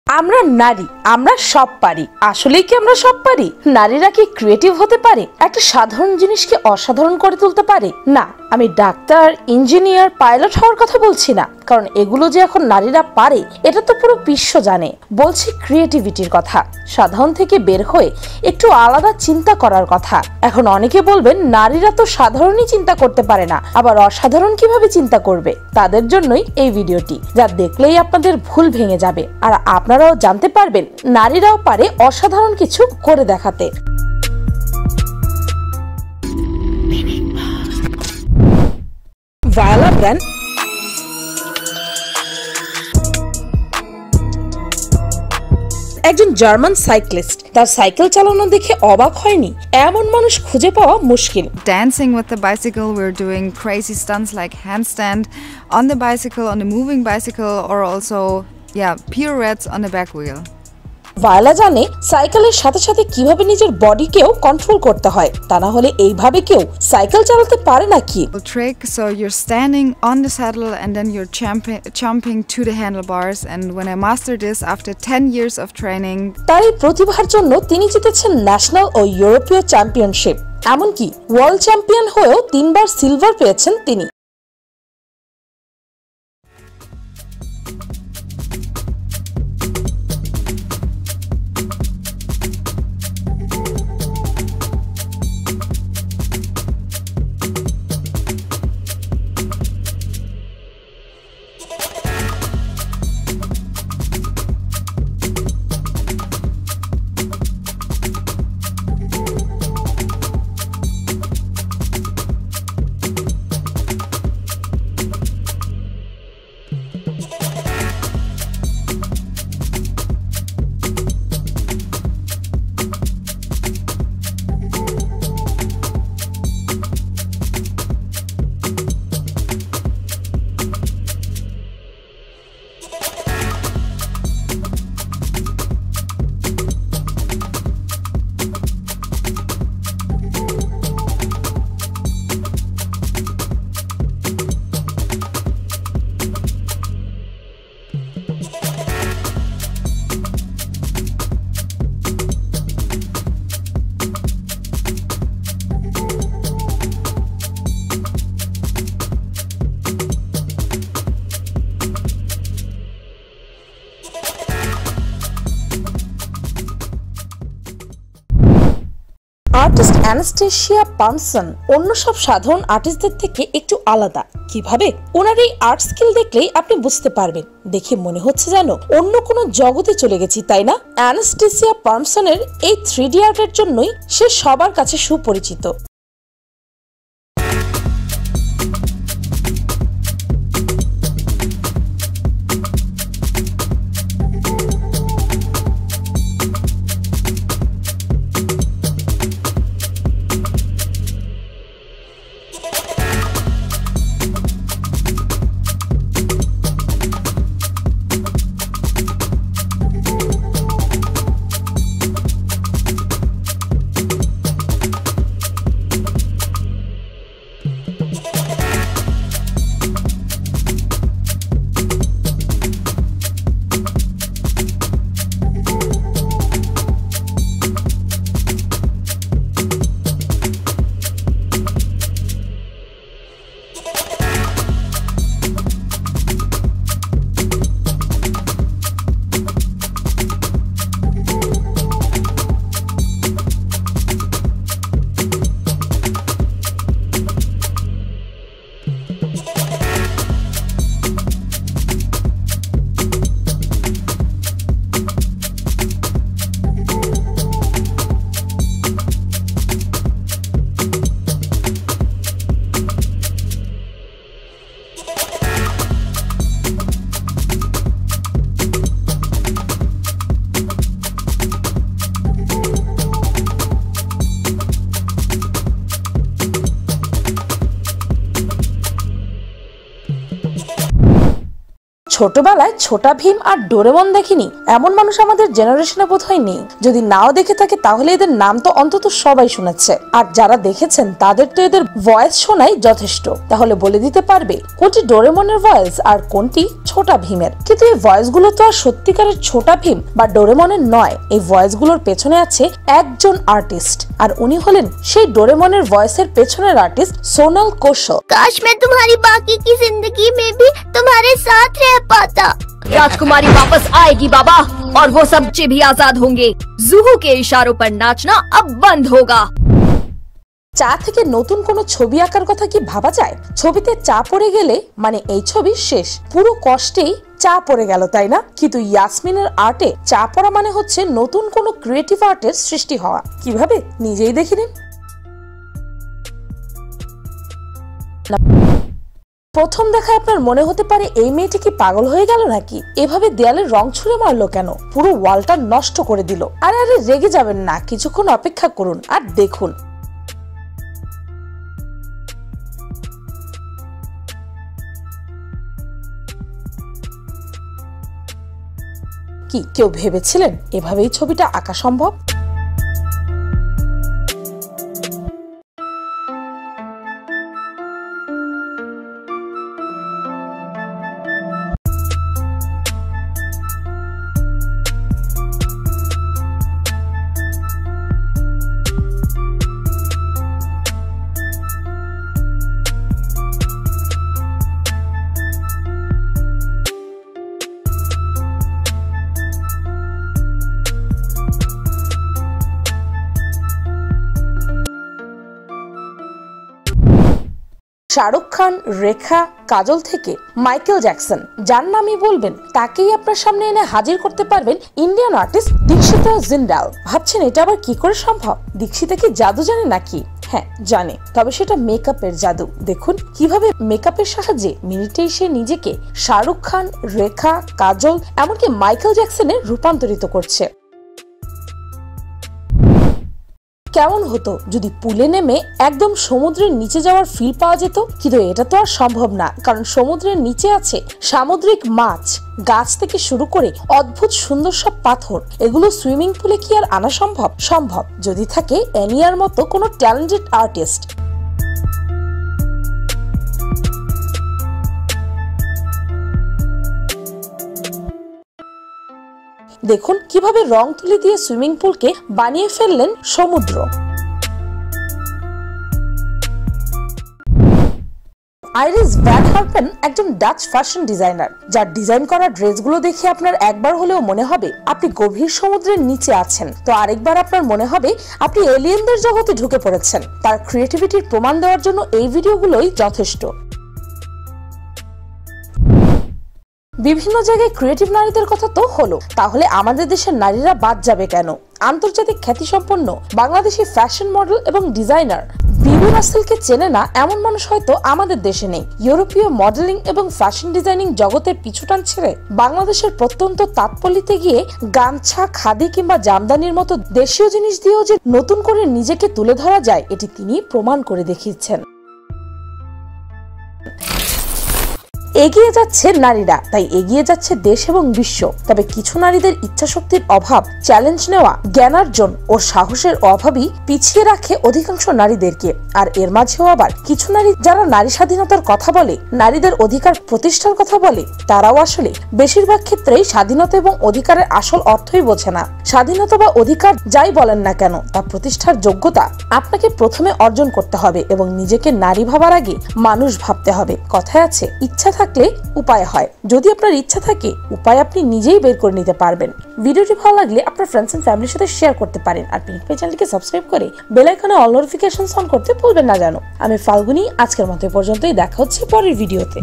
আমরা নারী, আমরা সব পারি। আসলেই কি আমরা সব পারি? নারীরা কি ক্রিয়েটিভ হতে পারে? একটা সাধারণ জিনিসকে অসাধারণ করে তুলতে পারে? না, আমি ডাক্তার, ইঞ্জিনিয়ার, পাইলট হওয়ার কথা বলছি না, কারণ এগুলো যে এখন নারীরা পারে এটা তো পুরো বিশ্ব জানে। বলছি ক্রিয়েটিভিটির কথা, সাধারণ থেকে বের হয়ে একটু আলাদা চিন্তা করার কথা। এখন অনেকে বলবেন নারীরা তো সাধারণই চিন্তা করতে পারে না, আবার অসাধারণ কিভাবে চিন্তা করবে? তাদের জন্যই এই ভিডিওটি, যা দেখলেই আপনাদের ভুল ভেঙে যাবে আর আপনারাও জানতে পারবেন নারীরাও পারে অসাধারণ কিছু করে দেখাতে। ভায়োলা ব্র্যান্ড একজন জার্মান সাইক্লিস্ট। তার সাইকেল চালানো দেখে অবাক হয়নি এমন মানুষ খুঁজে পাওয়া মুশকিল। Dancing with the bicycle, we're doing crazy stunts like handstand on the bicycle, on the moving bicycle, or also pirouettes on the back wheel. Viola জানে সাইকেলের সাথে সাথে কিভাবে নিজের বডিকেও কন্ট্রোল করতে হয়, তা না হলে এইভাবে কেউ সাইকেল চালাতে পারে নাকি? Trick, so you're standing on the saddle and then you're jumping to the handlebars, and when I mastered this after 10 years of training. তার এই প্রতিভার জন্য তিনি জিতেছেন ন্যাশনাল ও ইউরোপীয় চ্যাম্পিয়নশিপ, এমনকি ওয়ার্ল্ড চ্যাম্পিয়ন হয়েও 3 বার সিলভার পেয়েছেন তিনি। আর্টিস্ট অ্যানাস্টেসিয়া পামসন অন্য সব সাধারণ আর্টিস্টদের থেকে একটু আলাদা। কিভাবে? ওনার এই আর্ট স্কিল দেখলেই আপনি বুঝতে পারবেন। দেখে মনে হচ্ছে যেন অন্য কোনো জগতে চলে গেছি, তাই না? অ্যানাস্টেসিয়া পামসনের এই 3D আর্টের জন্যই সে সবার কাছে সুপরিচিত। ছোটবেলায় ছোটা ভীম আর ডোরেমন দেখিনি এমন মানুষ আমাদের জেনারেশনে বোধহয় নেই। যদি নাও দেখে থাকে তাহলে এদের নাম তো অন্তত সবাই শুনেছে, আর যারা দেখেছেন তাদের তো এদের ভয়েস শোনাই যথেষ্ট। তাহলে বলে দিতে পারবে কোনটি ডোরেমনের ভয়েস আর কোনটি ছোটা ভীমের, কিন্তু এই ভয়েসগুলো তো আর সত্যিকারের ছোটা ভীম বা ডোরেমনের নয়। এই ভয়েসগুলোর পেছনে আছে একজন আর্টিস্ট, আর উনি হলেন সেই ডোরেমনের ভয়েসের পেছনের আর্টিস্ট সোনাল কৌশল। काश मैं तुम्हारी बाकी की जिंदगी में भी तुम्हारे साथ रह पाता। राजकुमारी वापस आएगी बाबा, और वो सब बच्चे भी आजाद होंगे। जुहू के इशारों पर नाचना अब बंद होगा। চা থেকে নতুন কোনো ছবি আঁকার কথা কি ভাবা যায়? ছবিতে চা পড়ে গেলে মানে এই ছবি শেষ, পুরো কষ্টেই চা পড়ে গেল, তাই না? কিন্তু ইয়াসমিনের আর্টে চা পড়া মানে হচ্ছে নতুন কোনো ক্রিয়েটিভ আর্টের সৃষ্টি হওয়া। কিভাবে নিজেই দেখে নিন। প্রথম দেখায় আপনার মনে হতে পারে এই মেয়েটি কি পাগল হয়ে গেল নাকি, এভাবে দেয়ালে রং ছুঁড়ে মারলো কেন, পুরো ওয়ালটা নষ্ট করে দিল। আরে আরে রেগে যাবেন না, কিছুক্ষণ অপেক্ষা করুন আর দেখুন। কি কেউ ভেবেছিলেন এভাবেই ছবিটা আঁকা সম্ভব? শাহরুখ খান, রেখা, কাজল থেকে মাইকেল জ্যাকসন, যার নামই বলবেন তাকেই আপনার সামনে এনে হাজির করতে পারবেন ইন্ডিয়ান আর্টিস্ট দীক্ষিতা জিন্দাল। ভাবছেন এটা আবার কি করে সম্ভব? দীক্ষিতা কি জাদু জানে নাকি? হ্যাঁ জানে, তবে সেটা মেকআপের জাদু। দেখুন কিভাবে মেকআপের সাহায্যে মিনিটেই সে নিজেকে শাহরুখ খান, রেখা, কাজল এমনকি মাইকেল জ্যাকসনে রূপান্তরিত করছে। কেমন হতো যদি পুলে নেমে একদম সমুদ্রের নিচে যাওয়ার ফিল পাওয়া যেত? কিন্তু এটা তো আর সম্ভব না, কারণ সমুদ্রের নিচে আছে সামুদ্রিক মাছ, গাছ থেকে শুরু করে অদ্ভুত সুন্দর সব পাথর। এগুলো সুইমিং পুলে কি আর আনা সম্ভব? সম্ভব, যদি থাকে অ্যানিয়ার মতো কোনো ট্যালেন্টেড আর্টিস্ট। দেখুন কিভাবে রং তুলি দিয়ে সুইমিং পুলকে বানিয়ে ফেললেন সমুদ্র। আইরিস ভ্যান হার্পেন একজন ডাচ ফ্যাশন ডিজাইনার, যার ডিজাইন করা ড্রেসগুলো দেখে আপনার একবার হলেও মনে হবে আপনি গভীর সমুদ্রের নিচে আছেন, তো আরেকবার আপনার মনে হবে আপনি এলিয়েনদের জগতে ঢুকে পড়েছেন। তার ক্রিয়েটিভিটির প্রমাণ দেওয়ার জন্য এই ভিডিওগুলোই যথেষ্ট। বিভিন্ন জায়গায় ক্রিয়েটিভ নারীদের কথা তো হলো, তাহলে আমাদের দেশের নারীরা বাদ যাবে কেন? আন্তর্জাতিক খ্যাতিসম্পন্ন বাংলাদেশি ফ্যাশন মডেল এবং ডিজাইনার বিবি রাসেলকে চেনে না এমন মানুষ হয়তো আমাদের দেশে নেই। ইউরোপীয় মডেলিং এবং ফ্যাশন ডিজাইনিং জগতের পিছুটান ছেড়ে বাংলাদেশের প্রত্যন্ত তাঁতপল্লিতে গিয়ে গামছা, খাদি কিংবা জামদানির মতো দেশীয় জিনিস দিয়েও যে নতুন করে নিজেকে তুলে ধরা যায়, এটি তিনি প্রমাণ করে দেখিয়েছেন। এগিয়ে যাচ্ছে নারীরা, তাই এগিয়ে যাচ্ছে দেশ এবং বিশ্ব। তবে কিছু নারীদের ইচ্ছাশক্তির অভাব, চ্যালেঞ্জ নেওয়া, জ্ঞানার্জন ও সাহসের অভাবই পিছিয়ে রাখে অধিকাংশ নারীদেরকে। আর এর মাঝেও আবার কিছু নারী যারা নারী স্বাধীনতার কথা বলে, নারীদের অধিকার প্রতিষ্ঠার কথা বলে, তারাও আসলে বেশিরভাগ ক্ষেত্রেই স্বাধীনতা এবং অধিকারের আসল অর্থই বোঝে না। স্বাধীনতা বা অধিকার যাই বলেন না কেন, তা প্রতিষ্ঠার যোগ্যতা আপনাকে প্রথমে অর্জন করতে হবে এবং নিজেকে নারী ভাবার আগে মানুষ ভাবতে হবে। কথায় আছে, ইচ্ছা থাকলে উপায় হয়। যদি আপনার ইচ্ছা থাকে, উপায় আপনি নিজেই বের করে নিতে পারবেন। ভিডিওটি ভালো লাগলে আপনার ফ্রেন্ডস এন্ড ফ্যামিলির সাথে শেয়ার করতে পারেন, আর পিঙ্ক পে চ্যানেলকে সাবস্ক্রাইব করে বেল আইকনে অল নোটিফিকেশনস অন করতে ভুলবেন না যেন। আমি ফাল্গুনি, আজকের মতো পর্যন্তই, দেখা হচ্ছে পরের ভিডিওতে।